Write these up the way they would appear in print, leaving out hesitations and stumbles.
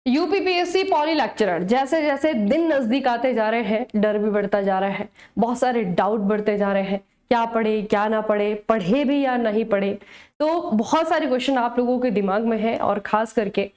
UPPSC poly lecturer जैसे जैसे दिन नजदीक आते जा रहे हैं, डर भी बढ़ता जा रहा है, बहुत सारे डाउट बढ़ते जा रहे हैं, क्या पढ़े क्या ना पढ़े, पढ़े भी या नहीं पढ़े। तो बहुत सारे क्वेश्चन आप लोगों के दिमाग में है और खास करके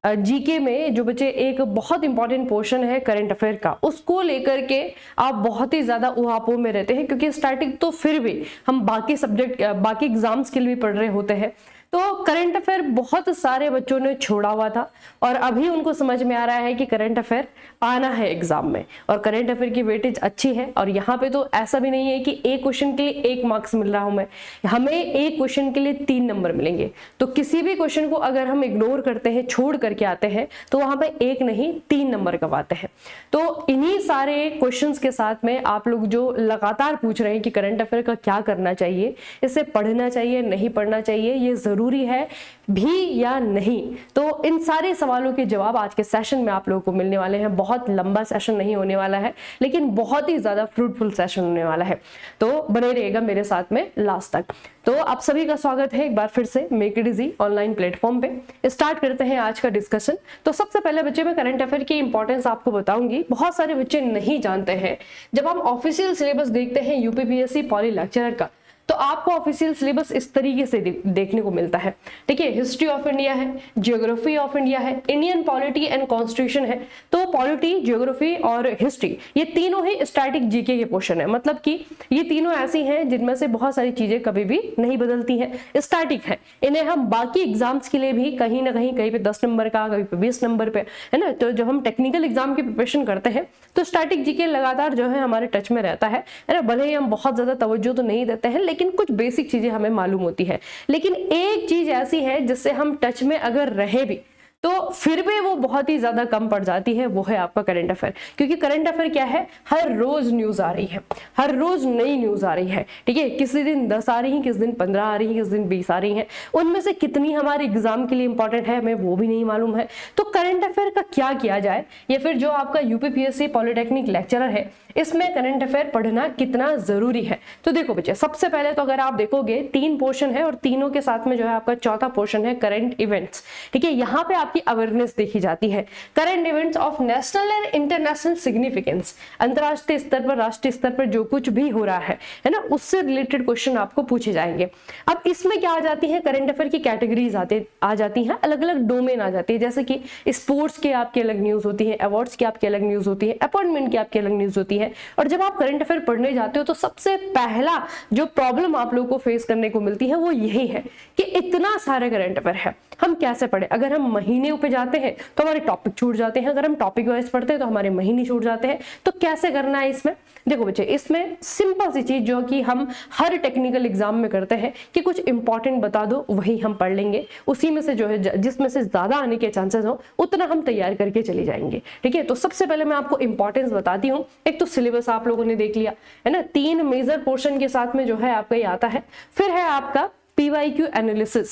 जीके में जो बच्चे एक बहुत इंपॉर्टेंट पोर्शन है करंट अफेयर का, उसको लेकर के आप बहुत ही ज्यादा उहापों में रहते हैं, क्योंकि स्टार्टिंग तो फिर भी हम बाकी सब्जेक्ट बाकी एग्जाम्स के लिए भी पढ़ रहे होते हैं। तो करंट अफेयर बहुत सारे बच्चों ने छोड़ा हुआ था और अभी उनको समझ में आ रहा है कि करंट अफेयर आना है एग्जाम में, और करंट अफेयर की वेटेज अच्छी है। और यहाँ पे तो ऐसा भी नहीं है कि एक क्वेश्चन के लिए 1 मार्क्स मिल रहा हूं मैं, हमें एक क्वेश्चन के लिए 3 नंबर मिलेंगे। तो किसी भी क्वेश्चन को अगर हम इग्नोर करते हैं, छोड़ करके आते हैं, तो वहां पे 1 नहीं 3 नंबर कमाते हैं। तो इन्हीं सारे क्वेश्चन के साथ में आप लोग जो लगातार पूछ रहे हैं कि करंट अफेयर का क्या करना चाहिए, इसे पढ़ना चाहिए नहीं पढ़ना चाहिए, ये जरूरी है भी या नहीं, तो इन सारे सवालों के जवाब आज के सेशन में आप लोगों को मिलने वाले हैं। बहुत लंबा सेशन नहीं होने वाला है, लेकिन बहुत ही ज्यादा फ्रूटफुल सेशन होने वाला है, तो बने रहिएगा मेरे साथ में लास्ट तक। तो आप सभी का स्वागत है एक बार फिर से make it easy online platform पे। स्टार्ट करते हैं आज का डिस्कशन। तो सबसे पहले बच्चे मैं करंट अफेयर की इंपॉर्टेंस आपको बताऊंगी। बहुत सारे बच्चे नहीं जानते हैं, जब हम ऑफिशियल सिलेबस देखते हैं यूपीपीएससी पॉली लेक्चरर का, तो आपको ऑफिशियल सिलेबस इस तरीके से देखने को मिलता है। ठीक है, हिस्ट्री ऑफ इंडिया है, जियोग्राफी ऑफ इंडिया है, इंडियन पॉलिटी एंड कॉन्स्टिट्यूशन है। तो पॉलिटी, जियोग्राफी और हिस्ट्री ये तीनों ही स्टैटिक जीके के पोर्शन है, मतलब कि ये तीनों ऐसी हैं जिनमें से बहुत सारी चीजें कभी भी नहीं बदलती हैं, स्टैटिक है। इन्हें हम बाकी एग्जाम्स के लिए भी कहीं ना कहीं पे 10 नंबर का, कहीं पे 20 नंबर पे, है ना। तो जब हम टेक्निकल एग्जाम की प्रिपरेशन करते हैं तो स्टैटिक जीके लगातार जो है हमारे टच में रहता है ना। भले ही हम बहुत ज्यादा तवज्जो तो नहीं देते हैं, लेकिन कुछ बेसिक चीजें हमें मालूम होती है। लेकिन एक चीज ऐसी है जिससे हम टच में अगर रहे भी तो फिर भी वो बहुत ही ज्यादा कम पड़ जाती है, वो है आपका करंट अफेयर। क्योंकि करंट अफेयर क्या है, हर रोज न्यूज आ रही है, हर रोज नई न्यूज आ रही है। ठीक है, किसी दिन 10 आ रही है, किस दिन 15 आ रही है, किस दिन 20 आ रही है, उनमें से कितनी हमारे एग्जाम के लिए इंपॉर्टेंट है हमें वो भी नहीं मालूम है। तो करंट अफेयर का क्या किया जाए, या फिर जो आपका यूपीपीएससी पॉलिटेक्निक लेक्चरर है, इसमें करंट अफेयर पढ़ना कितना जरूरी है। तो देखो बच्चे, सबसे पहले तो अगर आप देखोगे 3 पोर्शन है और तीनों के साथ में जो है आपका चौथा पोर्शन है करंट इवेंट्स। ठीक है, यहाँ पे आपकी अवेयरनेस देखी जाती है, current events of national and international significance, अंतरराष्ट्रीय स्तर पर, राष्ट्रीय स्तर पर जो कुछ भी हो रहा है ना, उससे रिलेटेड क्वेश्चन आपको पूछे जाएंगे। अब इसमें क्या आ जाती है, करंट अफेयर की कैटेगरीज आ जाती है, अलग अलग डोमेन आ जाती है। जैसे कि स्पोर्ट्स के आपकी अलग न्यूज होती है, अवार्ड्स की आपकी अलग न्यूज होती है, अपॉइंटमेंट की आपकी अलग न्यूज होती है। और जब आप करंट अफेयर पढ़ने जाते हो तो सबसे पहला जो प्रॉब्लम आप लोगों को फेस करने को मिलती है वो यही है कि इतना सारा करंट अफेयर है, हम कैसे पढ़े। अगर हम महीने पे जाते हैं तो हमारे टॉपिक छूट जाते हैं, अगर हम टॉपिक वाइज पढ़ते हैं तो हमारे महीने छूट जाते हैं। तो कैसे करना है इसमें, देखो बच्चे, इसमें सिंपल सी चीज जो कि हम हर टेक्निकल एग्जाम में करते हैं कि कुछ इंपॉर्टेंट बता दो, वही हम पढ़ लेंगे, उसी में से जो है जिसमें से ज्यादा आने के चांसेस हो उतना हम तैयार करके चले जाएंगे। ठीक है, तो सबसे पहले मैं आपको इंपॉर्टेंस बताती हूँ। एक तो सिलेबस आप लोगों ने देख लिया है ना, 3 मेजर पोर्शन के साथ में जो है आपका ये आता है। फिर है आपका पीवाईक्यू एनालिसिस,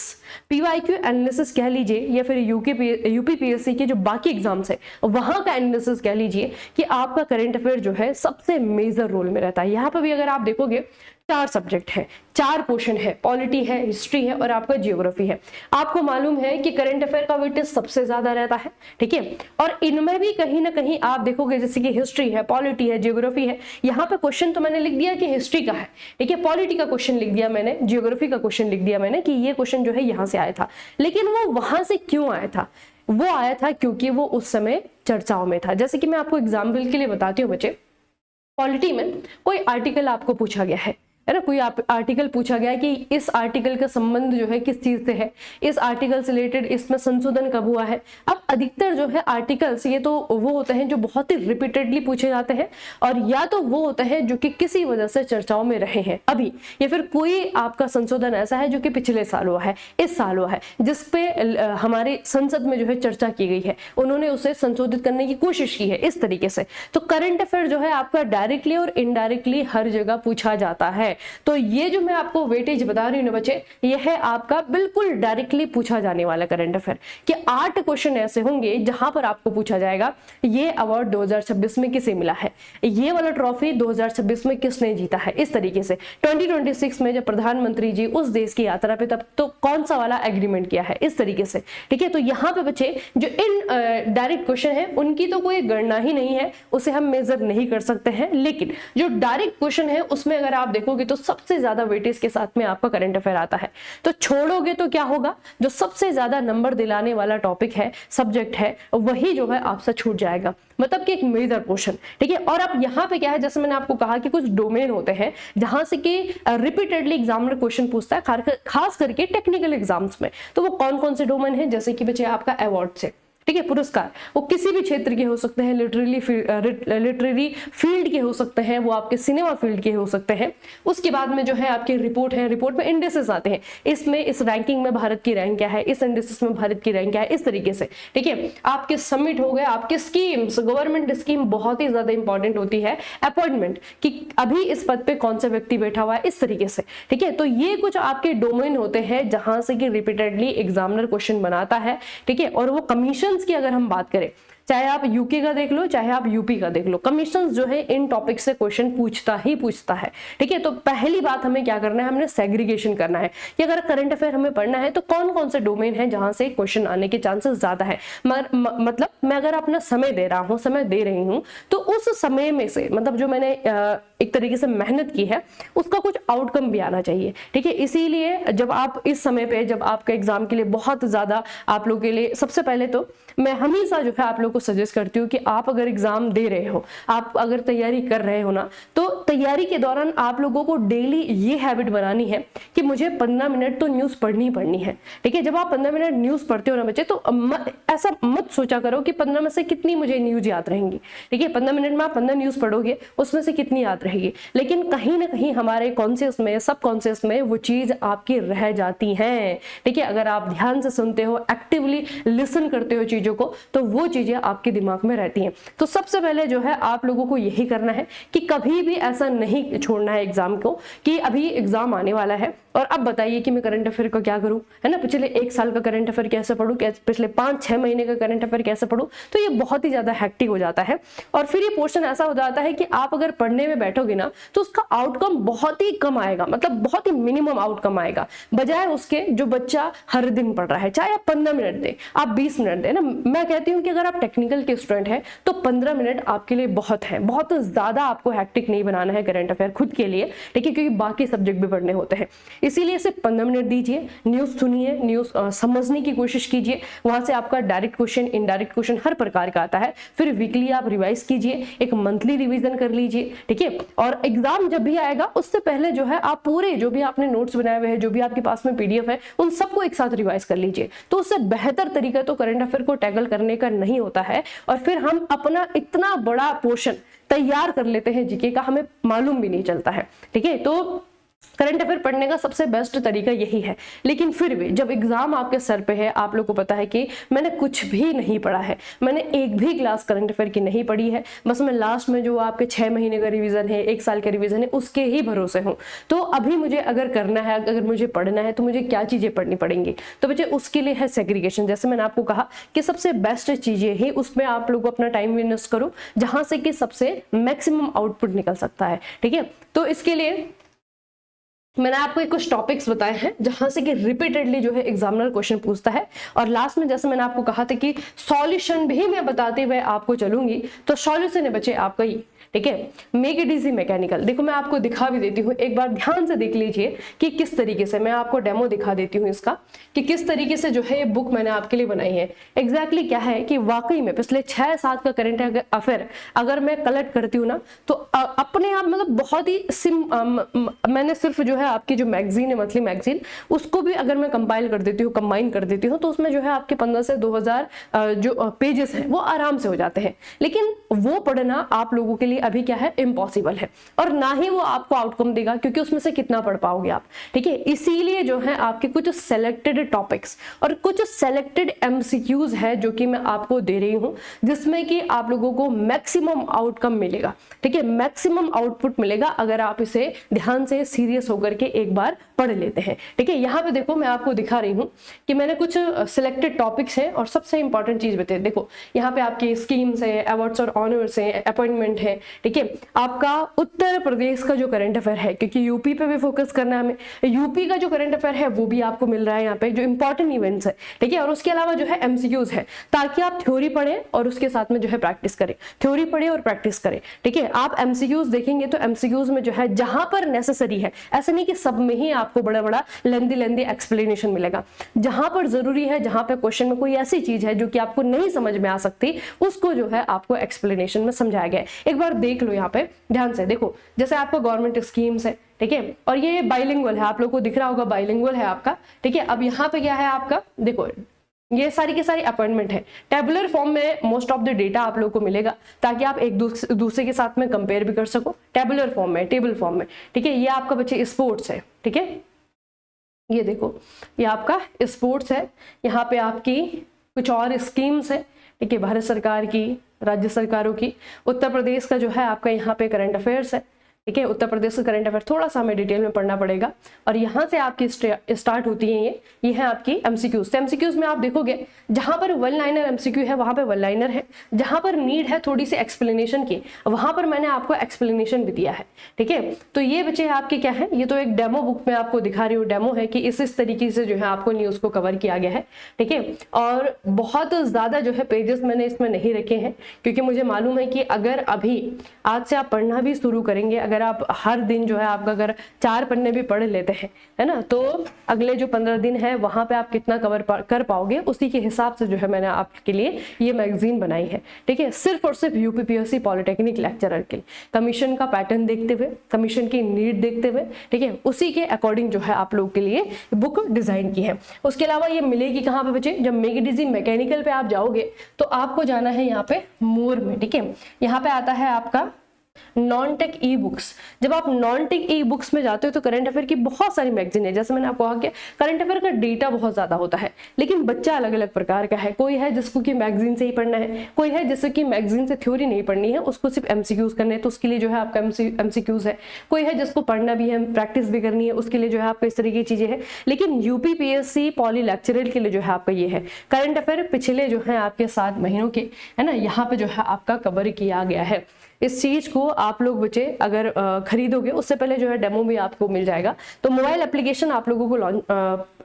पीवाईक्यू एनालिसिस कह लीजिए, या फिर यूपीपीएससी के जो बाकी एग्जाम्स है वहां का एनालिसिस कह लीजिए, कि आपका करंट अफेयर जो है सबसे मेजर रोल में रहता है। यहाँ पर भी अगर आप देखोगे 4 सब्जेक्ट है, 4 पोर्शन है, पॉलिटी है, हिस्ट्री है और आपका जियोग्राफी है। आपको मालूम है कि करंट अफेयर का वेटेज सबसे ज्यादा रहता है। ठीक है, और इनमें भी कहीं ना कहीं आप देखोगे जैसे कि हिस्ट्री है, पॉलिटी है, जियोग्राफी है। यहाँ पे क्वेश्चन तो मैंने लिख दिया कि हिस्ट्री का है, ठीक है, पॉलिटी का क्वेश्चन लिख दिया मैंने, जियोग्राफी का क्वेश्चन लिख दिया मैंने कि ये क्वेश्चन जो है यहाँ से आया था। लेकिन वो वहां से क्यों आया था, वो आया था क्योंकि वो उस समय चर्चाओं में था। जैसे कि मैं आपको एग्जाम्पल के लिए बताती हूँ बच्चे, पॉलिटी में कोई आर्टिकल आपको पूछा गया है ना, कोई आर्टिकल पूछा गया है कि इस आर्टिकल का संबंध जो है किस चीज से है, इस आर्टिकल से रिलेटेड इसमें संशोधन कब हुआ है। अब अधिकतर जो है आर्टिकल्स ये तो वो होते हैं जो बहुत ही रिपीटेडली पूछे जाते हैं, और या तो वो होते हैं जो कि किसी वजह से चर्चाओं में रहे हैं अभी, या फिर कोई आपका संशोधन ऐसा है जो कि पिछले साल हुआ है, इस साल हुआ है, जिसपे हमारे संसद में जो है चर्चा की गई है, उन्होंने उसे संशोधित करने की कोशिश की है, इस तरीके से। तो करंट अफेयर जो है आपका डायरेक्टली और इनडायरेक्टली हर जगह पूछा जाता है। तो ये जो मैं आपको वेटेज बता रही हूँ ना बच्चे, ये है आपका बिल्कुल डायरेक्टली पूछा जाने वाला करंट अफेयर, कि 8 क्वेश्चन ऐसे ऐसे होंगे जहां पर आपको पूछा जाएगा ये अवार्ड 2026 में किसे मिला है, ये वाला ट्रॉफी 2026 में किसने जीता है। इस तरीके से 2026 में जब प्रधानमंत्री जी उस देश की यात्रा पे तब तो कौन सा वाला एग्रीमेंट किया है, इस तरीके से। ठीक है, तो यहाँ पे बच्चे जो इन डायरेक्ट क्वेश्चन है उनकी तो कोई गणना ही नहीं है, उसे हम मेजर नहीं कर सकते हैं। लेकिन जो डायरेक्ट क्वेश्चन है उसमें अगर आप देखोगे तो सबसे ज्यादा वेटेज के साथ में आपका करंट अफेयर आता है। तो छोड़ोगे तो क्या होगा, जो सबसे ज्यादा नंबर दिलाने वाला टॉपिक है, सब्जेक्ट है, वही जो है आपसे छूट जाएगा, मतलब कि एक मेजर पोर्शन। ठीक है, और अब यहाँ पे क्या है, जैसे मैंने आपको कहा कि कुछ डोमेन होते हैं जहां से कि रिपीटेडली एग्जामिनर क्वेश्चन पूछता है, खास करके टेक्निकल एग्जाम्स में। तो वो कौन कौन से डोमेन है, जैसे कि बच्चे आपका अवार्ड से, ठीक है, पुरस्कार, वो किसी भी क्षेत्र के हो सकते हैं, लिटरेरी फील्ड के हो सकते हैं, वो आपके सिनेमा फील्ड के हो सकते हैं। उसके बाद में जो है आपकी रिपोर्ट है, रिपोर्ट में इंडेसेस आते हैं, इसमें इस रैंकिंग में भारत की रैंक क्या है, इस इंडेसेस में भारत की रैंक क्या है, इस तरीके से। ठीक है, आपके समिट हो गए, आपके स्कीम्स, गवर्नमेंट स्कीम बहुत ही ज्यादा इंपॉर्टेंट होती है, अपॉइंटमेंट कि अभी इस पद पे कौन सा व्यक्ति बैठा हुआ है, इस तरीके से। ठीक है, तो ये कुछ आपके डोमेन होते हैं जहां से कि रिपीटेडली एग्जामिनर क्वेश्चन बनाता है। ठीक है, और वो कमीशन की अगर हम बात करें, चाहे आप यूके का देख लो, चाहे आप यूपी का देख लो, कमीशंस जो है इन टॉपिक से क्वेश्चन पूछता ही पूछता है। ठीक है, तो पहली बात हमें क्या करना है, हमने सेग्रीगेशन करना है कि अगर करंट अफेयर हमें पढ़ना है तो कौन कौन से डोमेन है जहां से क्वेश्चन आने के चांसेस ज्यादा है। मतलब मैं अगर अपना समय दे रहा हूं, समय दे रही हूं, तो उस समय में से मतलब जो मैंने एक तरीके से मेहनत की है उसका कुछ आउटकम भी आना चाहिए। ठीक है, इसीलिए जब आप इस समय पे, जब आपका एग्जाम के लिए बहुत ज्यादा आप लोगों के लिए, सबसे पहले तो मैं हमेशा जो है आप लोगों को सजेस्ट करती हूँ कि आप अगर एग्जाम दे रहे हो, आप अगर तैयारी कर रहे हो ना, तो तैयारी के दौरान आप लोगों को डेली ये हैबिट बनानी है कि मुझे 15 मिनट तो न्यूज पढ़नी पढ़नी है। ठीक है, जब आप 15 मिनट न्यूज पढ़ते हो ना बच्चे, तो ऐसा मत सोचा करो कि 15 में से कितनी मुझे न्यूज याद रहेंगी। ठीक है, 15 मिनट में आप 15 न्यूज पढ़ोगे, उसमें से कितनी याद रहेगी, लेकिन कहीं ना कहीं हमारे कॉन्शियस में, सब कॉन्शियस में वो चीज आपकी रह जाती है। ठीक है, अगर आप ध्यान से सुनते हो, एक्टिवली लिसन करते हो चीजों को, तो वो चीजें आपके दिमाग में रहती हैं। तो सबसे पहले जो है आप लोगों को यही करना है कि कभी भी ऐसा नहीं छोड़ना है एग्जाम को कि अभी एग्जाम आने वाला है और अब बताइए कि मैं करंट अफेयर को क्या करूं, है ना, पिछले 1 साल का करंट अफेयर कैसे पढूं, पिछले 5-6 महीने का करंट अफेयर कैसे पढूं। तो ये बहुत ही ज्यादा हेक्टिक हो जाता है और फिर ये पोर्शन ऐसा हो जाता है कि आप अगर पढ़ने में बैठोगे ना तो उसका आउटकम बहुत ही कम आएगा, मतलब बहुत ही मिनिमम आउटकम आएगा, बजाय उसके जो बच्चा हर दिन पढ़ रहा है, चाहे आप 15 मिनट दे, आप 20 मिनट दे ना। मैं कहती हूँ कि अगर आप टेक्निकल के स्टूडेंट हैं तो 15 मिनट आपके लिए बहुत है, बहुत ज्यादा आपको हेक्टिक नहीं बनाना है करंट अफेयर खुद के लिए। ठीक है, क्योंकि बाकी सब्जेक्ट भी पढ़ने होते हैं, इसीलिए सिर्फ 15 मिनट दीजिए, न्यूज सुनिए, न्यूज समझने की कोशिश कीजिए, वहां से आपका डायरेक्ट क्वेश्चन, इनडायरेक्ट क्वेश्चन हर प्रकार का आता है। फिर वीकली आप रिवाइज कीजिए, एक मंथली रिवीजन कर लीजिए। ठीक है, और एग्जाम जब भी आएगा उससे पहले जो है आप पूरे जो भी आपने नोट्स बनाए हुए हैं, जो भी आपके पास में पीडीएफ है, उन सबको एक साथ रिवाइज कर लीजिए। तो उससे बेहतर तरीका तो करंट अफेयर को टैकल करने का नहीं होता है। और फिर हम अपना इतना बड़ा पोर्शन तैयार कर लेते हैं जीके का, हमें मालूम भी नहीं चलता है। ठीक है, तो करंट अफेयर पढ़ने का सबसे बेस्ट तरीका यही है। लेकिन फिर भी जब एग्जाम आपके सर पे है, आप लोग को पता है कि मैंने कुछ भी नहीं पढ़ा है, मैंने एक भी क्लास करंट अफेयर की नहीं पढ़ी है, बस मैं लास्ट में जो आपके 6 महीने का रिवीजन है, 1 साल का रिवीजन है, उसके ही भरोसे हूँ। तो अभी मुझे अगर करना है, अगर मुझे पढ़ना है, तो मुझे क्या चीजें पढ़नी पड़ेंगी। तो बच्चे उसके लिए है सेग्रीगेशन। जैसे मैंने आपको कहा कि सबसे बेस्ट चीजें ही उसमें आप लोग अपना टाइम इन्वेस्ट करो जहां से कि सबसे मैक्सिमम आउटपुट निकल सकता है। ठीक है, तो इसके लिए मैंने आपको कुछ टॉपिक्स बताए हैं जहां से कि रिपीटेडली जो है एग्जामिनर क्वेश्चन पूछता है। और लास्ट में जैसे मैंने आपको कहा था कि सॉल्यूशन भी मैं बताते हुए आपको चलूंगी, तो सॉल्यूशन है बच्चे आपका ही। ठीक है, मेक इट इजी मैकेनिकल। देखो मैं आपको दिखा भी देती हूँ, एक बार ध्यान से देख लीजिए कि किस तरीके से, मैं आपको डेमो दिखा देती हूँ इसका कि किस तरीके से जो है ये बुक मैंने आपके लिए बनाई है। एग्जैक्टली क्या है कि वाकई में पिछले 6-7 का करंट अफेयर अगर मैं कलेक्ट करती हूँ ना, तो अपने आप मतलब बहुत ही मैंने सिर्फ जो है आपकी जो मैगजीन है, मंथली मैगजीन, उसको भी अगर मैं कंपाइल कर देती हूँ, कंबाइन कर देती हूँ, तो उसमें जो है आपके 15 से 2000 जो पेजेस हैं वो आराम से हो जाते हैं। लेकिन वो पढ़ना आप लोगों के लिए अभी क्या है, इम्पॉसिबल है, और ना ही वो आपको आउटकम देगा, क्योंकि उसमें से कितना पढ़ पाओगे आप, ठीक है। इसीलिए जो है आपके कुछ सेलेक्टेड टॉपिक्स और कुछ सेलेक्टेड एमसीक्यूज है जो कि मैं आपको दे रही हूं, जिसमें कि आप लोगों को मैक्सिमम आउटकम मिलेगा, ठीक है, मैक्सिमम आउटपुट मिलेगा अगर आप इसे ध्यान से सीरियस होकर के एक बार पढ़ लेते हैं, ठीक है। यहाँ पे देखो मैं आपको दिखा रही हूँ कि मैंने कुछ सिलेक्टेड टॉपिक्स हैं और सबसे इंपॉर्टेंट चीज बताइए। देखो यहाँ पे आपकी स्कीम्स है, अवार्ड्स और ऑनर्स है, अपॉइंटमेंट है, ठीक है। आपका उत्तर प्रदेश का जो करंट अफेयर है, क्योंकि यूपी पे भी फोकस करना है हमें, यूपी का जो करंट अफेयर है वो भी आपको मिल रहा है यहाँ पे, जो इंपॉर्टेंट इवेंट्स है, ठीक है। और उसके अलावा जो है एमसीक्यूज है, ताकि आप थ्योरी पढ़ें और उसके साथ में जो है प्रैक्टिस करें, थ्योरी पढ़े और प्रैक्टिस करें, ठीक है। आप एमसीक्यूज देखेंगे तो एमसीक्यूज में जो है जहां पर नेसेसरी है, ऐसा नहीं कि सब में ही आपको बड़ा बड़ा लेंदी एक्सप्लेनेशन मिलेगा, जहां पर जरूरी है, जहां पे क्वेश्चन में कोई ऐसी चीज है जो कि आपको नहीं समझ में आ सकती, उसको जो है आपको एक्सप्लेनेशन में समझाया गया है। एक बार देख लो यहाँ पे ध्यान से, देखो जैसे आपका गवर्नमेंट स्कीम्स है, ठीक है, और ये बाइलिंगुअल है, आप लोगों को दिख रहा होगा बाइलिंगुअल है आपका, ठीक है। अब यहाँ पे क्या है आपका, देखो ये सारी की सारी अपॉइंटमेंट है, टेबुलर फॉर्म में मोस्ट ऑफ द डेटा आप लोगों को मिलेगा, ताकि आप एक दूसरे के साथ में कंपेयर भी कर सको, टेबुलर फॉर्म में, टेबल फॉर्म में, ठीक है। ये आपका बच्चे स्पोर्ट्स है, ठीक है, ये देखो ये आपका स्पोर्ट्स है, यहाँ पे आपकी कुछ और स्कीम्स है, ठीक है, भारत सरकार की, राज्य सरकारों की। उत्तर प्रदेश का जो है आपका यहाँ पे करंट अफेयर्स है, ठीक है, उत्तर प्रदेश का करंट अफेयर थोड़ा सा हमें डिटेल में पढ़ना पड़ेगा, और यहाँ से आपकी स्टार्ट होती है ये है आपकी एमसीक्यूज। तो एमसीक्यूज में आप देखोगे जहां पर वन लाइनर एमसीक्यू है वहां पे वन लाइनर है, जहां पर नीड है थोड़ी सी एक्सप्लेनेशन की वहां पर मैंने आपको एक्सप्लेनेशन भी दिया है, ठीक है। तो ये बच्चे आपके क्या है, ये तो एक डेमो बुक में आपको दिखा रही हूँ, डेमो है कि इस तरीके से जो है आपको न्यूज को कवर किया गया है, ठीक है। और बहुत ज्यादा जो है पेजेस मैंने इसमें नहीं रखे हैं, क्योंकि मुझे मालूम है कि अगर अभी आज से आप पढ़ना भी शुरू करेंगे, अगर आप हर दिन जो है आपका अगर 4 पन्ने भी पढ़ लेते हैं, है ना, तो अगले जो 15 दिन है वहां पे आप कितना कवर कर पाओगे, उसी के हिसाब से जो है मैंने आपके लिए ये मैगजीन बनाई है, ठीक है। सिर्फ और सिर्फ यूपीपीएससी पॉलिटेक्निक लेक्चरर के लिए, कमीशन का पैटर्न देखते हुए, कमीशन की नीड देखते हुए, ठीक है, उसी के अकॉर्डिंग जो है आप लोगों के लिए बुक डिजाइन की है। उसके अलावा ये मिलेगी कहाँ पे बच्चे, जब मैगडीजी मैकेनिकल पे आप जाओगे तो आपको जाना है यहाँ पे मोर में, ठीक है। यहाँ पे आता है आपका नॉन टेक ई बुक्स। जब आप नॉन टेक ई बुक्स में जाते हो तो करंट अफेयर की बहुत सारी मैगजीन है, जैसे मैंने आपको कहा कि करंट अफेयर का डेटा बहुत ज्यादा होता है, लेकिन बच्चा अलग अलग प्रकार का है। कोई है जिसको कि मैगजीन से ही पढ़ना है, कोई है जिसको कि मैगजीन से थ्योरी नहीं पढ़नी है, उसको सिर्फ एमसीक्यूज करने हैं, तो उसके लिए जो है आपका एमसीक्यूज है। कोई है जिसको पढ़ना भी है, प्रैक्टिस भी करनी है, उसके लिए जो है आपको इस तरीके की चीजें हैं। लेकिन यूपीपीएससी पॉली लेक्चरर के लिए जो है आपका ये है करंट अफेयर पिछले जो है आपके 7 महीनों के, है ना, यहाँ पे जो है आपका कवर किया गया है। इस चीज को आप लोग बच्चे अगर खरीदोगे, उससे पहले जो है डेमो भी आपको मिल जाएगा। तो मोबाइल एप्लीकेशन आप लोगों को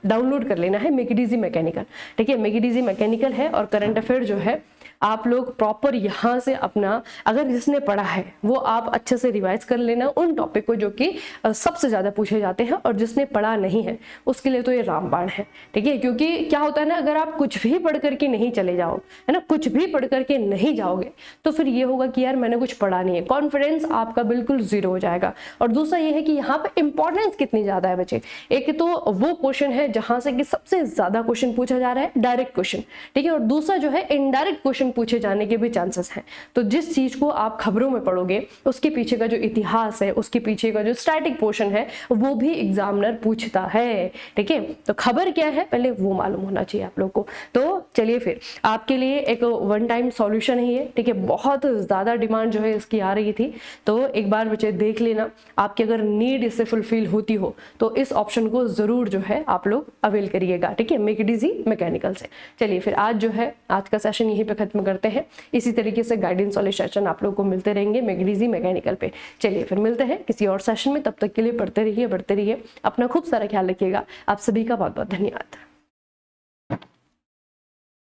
डाउनलोड कर लेना है, मैगडीजी मैकेनिकल, ठीक है, मैगडीजी मैकेनिकल है। और करंट अफेयर जो है आप लोग प्रॉपर यहाँ से अपना, अगर जिसने पढ़ा है वो आप अच्छे से रिवाइज कर लेना उन टॉपिक को जो कि सबसे ज्यादा पूछे जाते हैं, और जिसने पढ़ा नहीं है उसके लिए तो ये रामबाण है, ठीक है। क्योंकि क्या होता है ना, अगर आप कुछ भी पढ़ करके नहीं चले जाओ, है ना, कुछ भी पढ़ करके नहीं जाओगे तो फिर ये होगा कि यार मैंने कुछ पढ़ा नहीं है, कॉन्फिडेंस आपका बिल्कुल जीरो हो जाएगा। और दूसरा ये है कि यहाँ पे इंपॉर्टेंस कितनी ज्यादा है बच्चे। एक तो वो क्वेश्चन है जहां से कि सबसे ज्यादा क्वेश्चन पूछा जा रहा है, डायरेक्ट क्वेश्चन, ठीक है, और दूसरा जो है इनडायरेक्ट क्वेश्चन पूछे जाने के भी चांसेस हैं। तो जिस चीज को आप खबरों में पढ़ोगे उसके पीछे का जो इतिहास है, उसके पीछे का जो स्टैटिक पोर्शन है, वो भी एग्जामिनर पूछता है, ठीक है। तो खबर क्या है पहले वो मालूम होना चाहिए आप लोग को। तो चलिए फिर आपके लिए एक वन टाइम सॉल्यूशन ही है, ठीक है। बहुत ज्यादा डिमांड जो है इसकी आ रही थी, तो एक बार बच्चे देख लेना, आपकी अगर नीड इससे फुलफिल होती हो तो इस ऑप्शन को जरूर जो है आप लोग अवेल करिएगा, ठीक है, मैगडीजी मैकेनिकल से। चलिए फिर आज जो है आज का सेशन यहीं पे खत्म करते हैं। इसी तरीके से गाइडेंस वाले सेशन आप लोगों को मिलते रहेंगे मैगडीजी मैकेनिकल पे। चलिए फिर मिलते हैं किसी और सेशन में, तब तक के लिए पढ़ते रहिए, बढ़ते रहिए, अपना खूब सारा ख्याल रखिएगा। आप सभी का बहुत बहुत धन्यवाद।